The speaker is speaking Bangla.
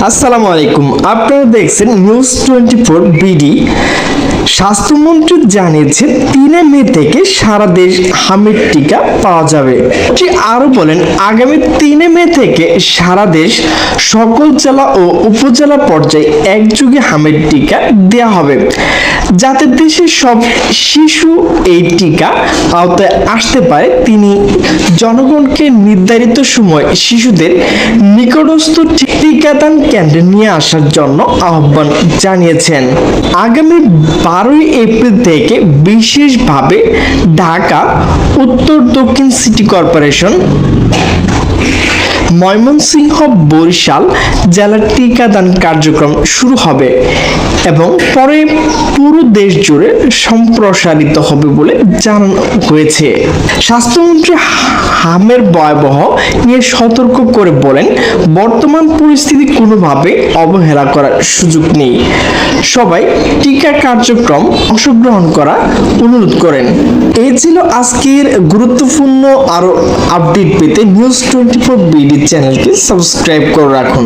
আসসালামু আলাইকুম। আপনারা দেখছেন নিউজ 24 বিডি। স্বাস্থ্যমন্ত্রী জানিয়েছে 3 মে থেকে সারা দেশ হামির টিকা পাওয়া যাবে। তিনি আরো বলেন, আগামী 3 মে থেকে সারা দেশ সকল জেলা ও উপজেলা পর্যায়ে একযোগে হামির টিকা দেওয়া হবে, যাতে দেশের সব শিশু এই টিকা আওতায় আসতে পারে। তিনি জনগণকে নির্ধারিত সময় শিশুদের নিকটস্থ টিকাদান কেন্দ্রে নিয়ে আসার জন্য আহ্বান জানিয়েছেন। আগামী 12 এপ্রিল থেকে বিশেষভাবে ঢাকা উত্তর দক্ষিণ সিটি কর্পোরেশন, ময়মনসিংহ, বরিশাল জেলার টিকাদান কার্যক্রম শুরু হবে এবং পরে পুরো দেশ জুড়ে সম্প্রসারিত হবে বলে জানানো হয়েছে। স্বাস্থ্যমন্ত্রী হামের ভয়াবহ নিয়ে সতর্ক করে বলেন, বর্তমান পরিস্থিতি কোনোভাবে অবহেলা করার সুযোগ নেই। সবাই টিকা কার্যক্রম অংশগ্রহণ করা অনুরোধ করেন। এই ছিল আজকের গুরুত্বপূর্ণ আরো আপডেট পেতে নিউজ 24 বিডি চ্যানেলকে সাবস্ক্রাইব করে রাখুন।